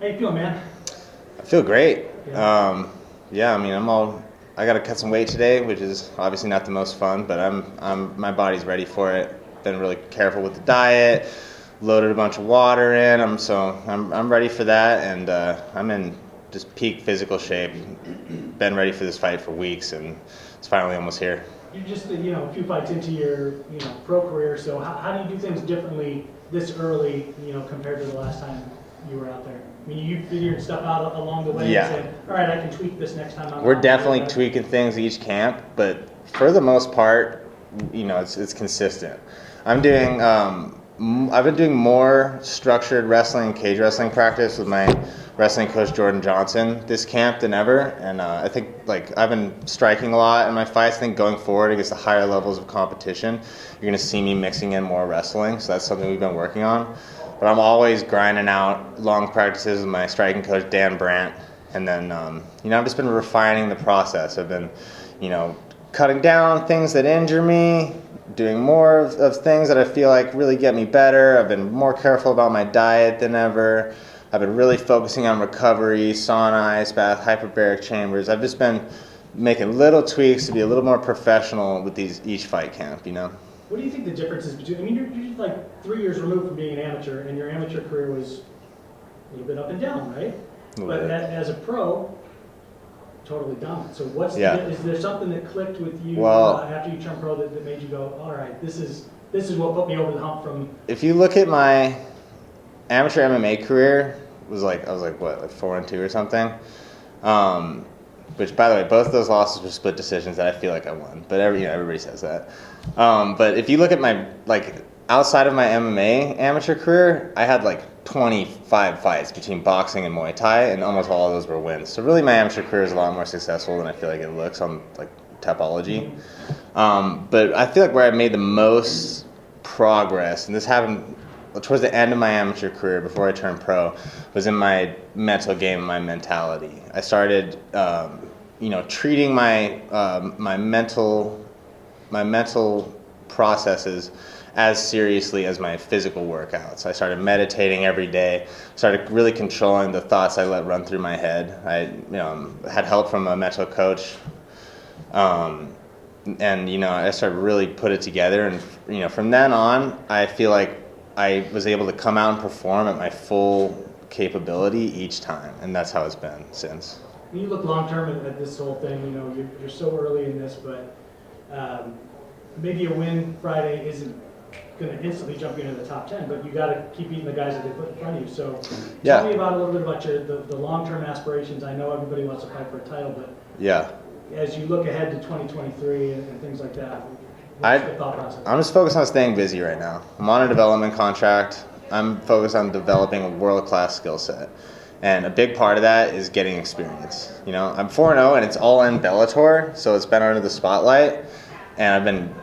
How you feeling, man? I feel great. Yeah. I mean, I got to cut some weight today, which is obviously not the most fun, but my body's ready for it. Been really careful with the diet, loaded a bunch of water in. I'm ready for that, and I'm in just peak physical shape. Been ready for this fight for weeks, and it's finally almost here. You're just a few fights into your pro career. So how do you do things differently this early, compared to the last time you were out there? I mean, you figured stuff out along the way. Yeah. And said, all right, I can tweak this next time. We're definitely tweaking things each camp, but for the most part, it's consistent. I've been doing more structured wrestling, cage wrestling practice with my wrestling coach Jordan Johnson this camp than ever, and I think I've been striking a lot in my fights. I think going forward against the higher levels of competition, you're going to see me mixing in more wrestling, so that's something we've been working on. But I'm always grinding out long practices with my striking coach Dan Brandt, and then I've just been refining the process. I've been cutting down things that injure me, doing more of things that I feel like really get me better. I've been more careful about my diet than ever. I've been really focusing on recovery, sauna, ice bath, hyperbaric chambers. I've just been making little tweaks to be a little more professional with each fight camp, What do you think the difference is between? I mean, you're like 3 years removed from being an amateur, and your amateur career was a little bit up and down, right? But as a pro, totally dominant. So is there something that clicked with you after you turned pro that made you go, all right, this is what put me over the hump from? If you look at my amateur MMA career, I was like 4-2 or something. Which, by the way, both of those losses were split decisions that I feel like I won. But everybody says that. But if you look at my outside of my MMA amateur career, I had 25 fights between boxing and Muay Thai, and almost all of those were wins. So really, my amateur career is a lot more successful than I feel like it looks on Tapology. But I feel like where I made the most progress, and this happened towards the end of my amateur career before I turned pro, was in my mental game, my mentality. I started, treating my mental processes as seriously as my physical workouts. I started meditating every day, started really controlling the thoughts I let run through my head. I had help from a mental coach, and I started really put it together, and from then on, I feel like I was able to come out and perform at my full capability each time, and that's how it's been since. When you look long term at this whole thing, you're so early in this, but maybe a win Friday isn't going to instantly jump you into the top 10, but you got to keep beating the guys that they put in front of you. So tell me a little bit about the long term aspirations. I know everybody wants to fight for a title, but as you look ahead to 2023 and things like that. What's the thought process? I'm just focused on staying busy right now. I'm on a development contract. I'm focused on developing a world-class skill set. And a big part of that is getting experience. I'm 4-0 and it's all in Bellator, so it's been under the spotlight. And I've been,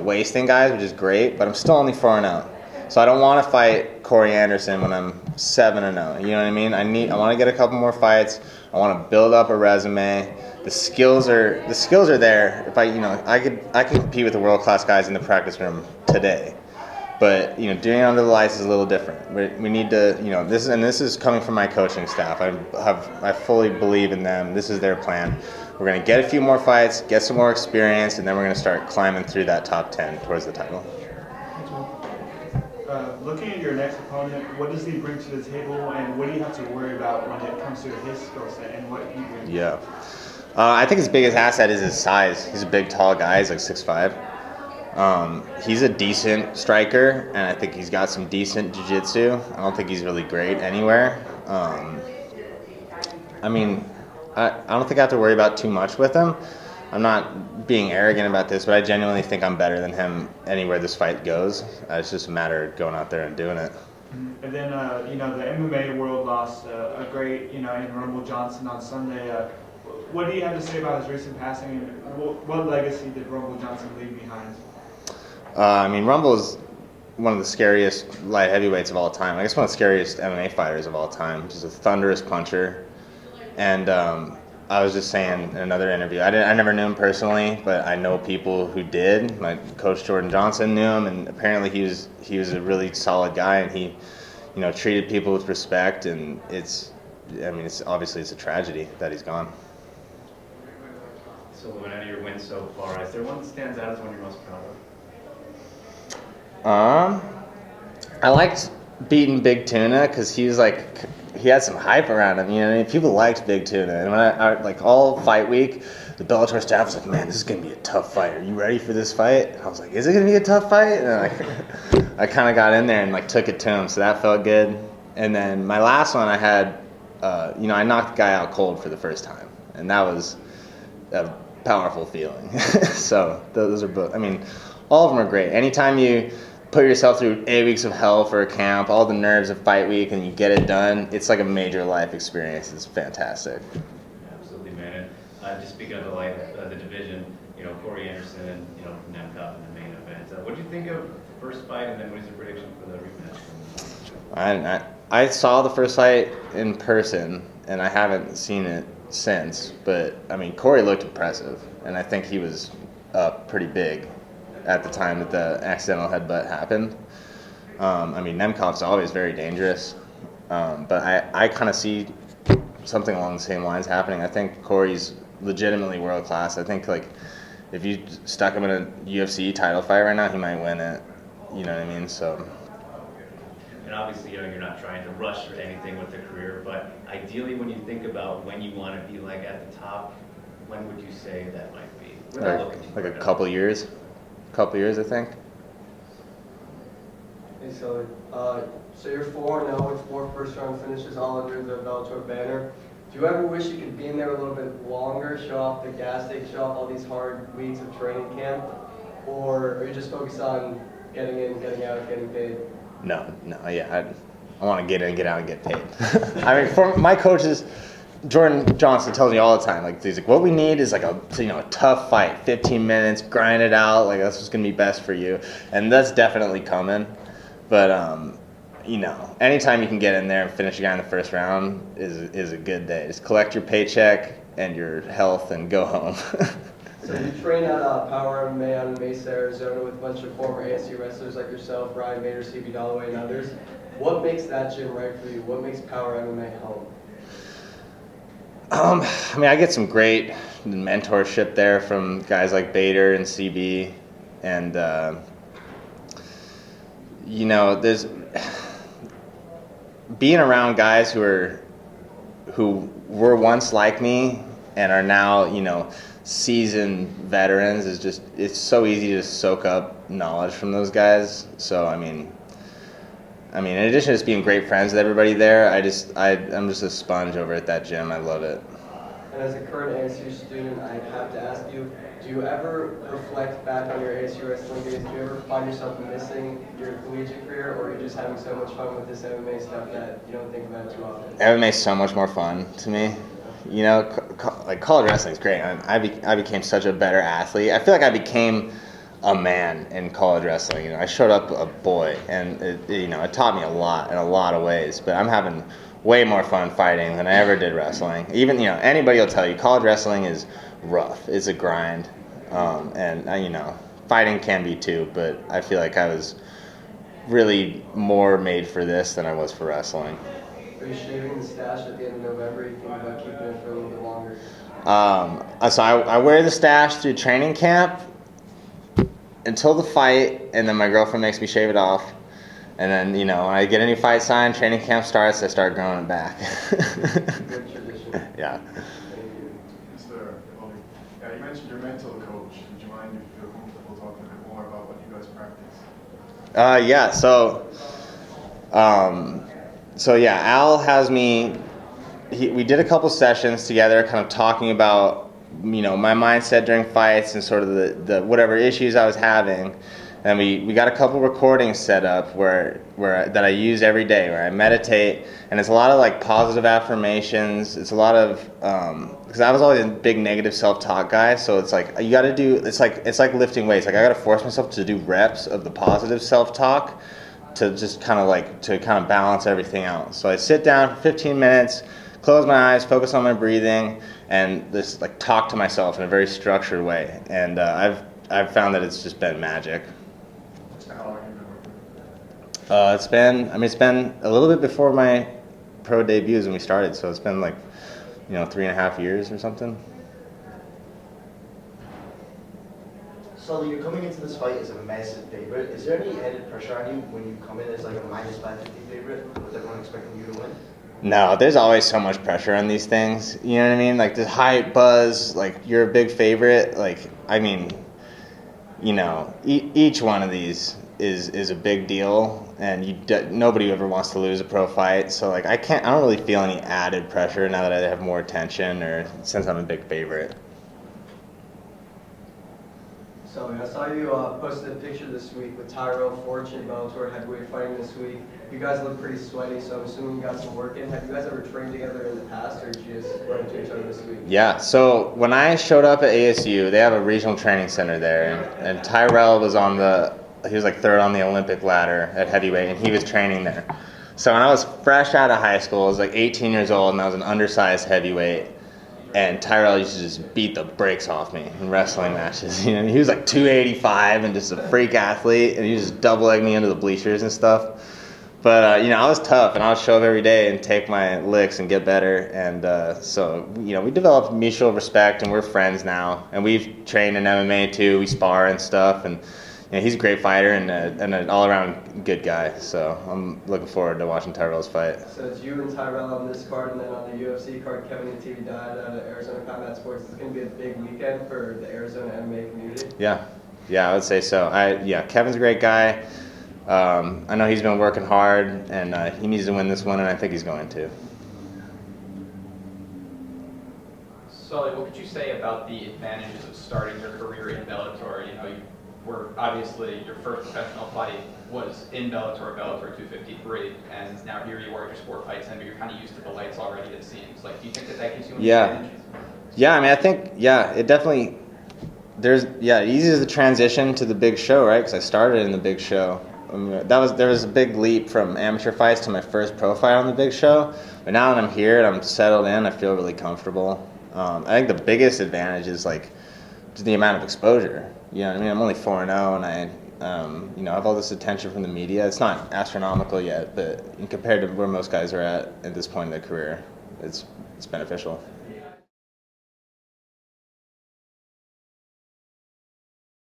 wasting guys, which is great, but I'm still only 4-0. So I don't want to fight Corey Anderson when I'm 7-0. You know what I mean? I want to get a couple more fights. I want to build up a resume. The skills are there. If I could compete with the world-class guys in the practice room today. But doing it under the lights is a little different. We need to, this is coming from my coaching staff. I fully believe in them. This is their plan. We're going to get a few more fights, get some more experience, and then we're going to start climbing through that top 10 towards the title. Looking at your next opponent, what does he bring to the table, and what do you have to worry about when it comes to his skill set and what he brings? Yeah. I think his biggest asset is his size. He's a big, tall guy. He's 6'5". He's a decent striker, and I think he's got some decent jiu-jitsu. I don't think he's really great anywhere. I don't think I have to worry about too much with him. I'm not being arrogant about this, but I genuinely think I'm better than him anywhere this fight goes. It's just a matter of going out there and doing it. And then, the MMA world lost a great, in Rumble Johnson on Sunday. What do you have to say about his recent passing, and what legacy did Rumble Johnson leave behind? Rumble is one of the scariest light heavyweights of all time. I guess one of the scariest MMA fighters of all time. Just a thunderous puncher. And I was just saying in another interview, I never knew him personally, but I know people who did. My coach Jordan Johnson knew him, and apparently he was a really solid guy, and he treated people with respect. And it's I mean, it's a tragedy that he's gone. So when out of your wins so far, is there one that stands out as one you're most proud of? I liked beating Big Tuna because he had some hype around him. You know, what I mean? People liked Big Tuna, and when I like all fight week, the Bellator staff was like, "Man, this is gonna be a tough fight. Are you ready for this fight?" I was like, "Is it gonna be a tough fight?" And I kind of got in there and like took it to him, so that felt good. And then my last one, I had, I knocked the guy out cold for the first time, and that was a powerful feeling. So those are both. I mean, all of them are great. Anytime you put yourself through 8 weeks of hell for a camp, all the nerves of fight week, and you get it done, it's like a major life experience. It's fantastic. Absolutely, man. And just speaking of the division, Corey Anderson and Nemkov in the main event. What did you think of the first fight, and then what is your prediction for the rematch? I saw the first fight in person, and I haven't seen it since. But I mean, Corey looked impressive, and I think he was up pretty big at the time that the accidental headbutt happened. I mean, Nemkov's always very dangerous, but I kind of see something along the same lines happening. I think Corey's legitimately world class. I think like if you stuck him in a UFC title fight right now, he might win it. You know what I mean? So. And obviously, you're not trying to rush or anything with the career, but ideally, when you think about when you want to be like at the top, when would you say that might be? Like a couple years. Couple years, I think. Hey, Sully. So you're 4-0 with 4 first-round finishes, all under the Bellator banner. Do you ever wish you could be in there a little bit longer, show off the gas tank, show off all these hard weeks of training camp? Or are you just focused on getting in, getting out, getting paid? No, yeah. I want to get in, get out, and get paid. I mean, for my coaches, Jordan Johnson tells me all the time, like, he's like, what we need is like a tough fight, 15 minutes, grind it out, like that's what's gonna be best for you, and that's definitely coming. But anytime you can get in there and finish a guy in the first round is a good day. Just collect your paycheck and your health and go home. So you train at Power MMA out in Mesa, Arizona with a bunch of former ASU wrestlers like yourself, Ryan Bader, CB Dalloway, and others. What makes that gym right for you? What makes Power MMA home? I mean, I get some great mentorship there from guys like Bader and CB, and there's being around guys who were once like me and are now seasoned veterans it's so easy to soak up knowledge from those guys. So I mean, in addition to just being great friends with everybody there, I'm just a sponge over at that gym. I love it. And as a current ASU student, I have to ask you, do you ever reflect back on your ASU wrestling days? Do you ever find yourself missing your collegiate career, or are you just having so much fun with this MMA stuff that you don't think about it too often? MMA is so much more fun to me. Like college wrestling is great. I became such a better athlete. I feel like I became a man in college wrestling. I showed up a boy, and it taught me a lot in a lot of ways. But I'm having way more fun fighting than I ever did wrestling. Even anybody will tell you college wrestling is rough. It's a grind, and fighting can be too. But I feel like I was really more made for this than I was for wrestling. Are you shaving the stash at the end of November? Or are you thinking about keeping it for a little bit longer? So I wear the stash through training camp until the fight, and then my girlfriend makes me shave it off. And then, when I get a new fight signed, training camp starts, I start growing it back. Good tradition. Yeah. Thank you. Mr. Cauley, you mentioned your mental coach. Would you mind if you feel comfortable talking a bit more about what you guys practice? Yeah. So yeah, Al has me. We did a couple sessions together, kind of talking about my mindset during fights and sort of the whatever issues I was having. And we got a couple recordings set up where that I use every day, where I meditate, and it's a lot of like positive affirmations. It's a lot of because I was always a big negative self-talk guy, so it's like you got to do. It's like lifting weights. Like I got to force myself to do reps of the positive self-talk to just kind of balance everything out. So I sit down for 15 minutes, close my eyes, focus on my breathing, and just like talk to myself in a very structured way. And I've found that it's just been magic. How long have you been working? It's been a little bit before my pro debuts when we started, so it's been like, 3.5 years or something. Sully, you're coming into this fight as a massive favorite. Is there any added pressure on you when you come in as like a minus 550 favorite with everyone expecting you to win? No, there's always so much pressure on these things. You know what I mean? Like this hype buzz, like you're a big favorite. Like, I mean, each one of these is a big deal, and nobody ever wants to lose a pro fight. So like, I don't really feel any added pressure now that I have more attention, or since I'm a big favorite. So I saw you posted a picture this week with Tyrell Fortune, Bellator heavyweight fighting this week. You guys look pretty sweaty, so I'm assuming you got some work in. Have you guys ever trained together in the past, or did you just run into each other this week? Yeah, so when I showed up at ASU, they have a regional training center there, and Tyrell was he was like third on the Olympic ladder at heavyweight, and he was training there. So when I was fresh out of high school, I was like 18 years old, and I was an undersized heavyweight. And Tyrell used to just beat the brakes off me in wrestling matches. He was like 285 and just a freak athlete, and he just double legged me into the bleachers and stuff. But I was tough, and I would show up every day and take my licks and get better. And so we developed mutual respect, and we're friends now. And we've trained in MMA too. We spar and stuff, and he's a great fighter and an all-around good guy. So I'm looking forward to watching Tyrell's fight. So it's you and Tyrell on this card, and then on the UFC card, Kevin and TV Died out of Arizona Combat Sports. It's going to be a big weekend for the Arizona MMA community. Yeah, I would say so. Kevin's a great guy. I know he's been working hard, and he needs to win this one, and I think he's going to. Sully, what could you say about the advantages of starting your career in Bellator? Obviously your first professional fight was in Bellator 253, and now here you are at your sport fight center. You're kind of used to the lights already, it seems. Like, do you think that gives you an advantage? Yeah, I mean, I think, it definitely, it eases the transition to the big show, right? Because I started in the big show. I mean, there was a big leap from amateur fights to my first pro fight on the big show. But now that I'm here and I'm settled in, I feel really comfortable. I think the biggest advantage is like just the amount of exposure. You know what I mean? I'm only 4-0, and I have all this attention from the media. It's not astronomical yet, but compared to where most guys are at this point in their career, it's beneficial.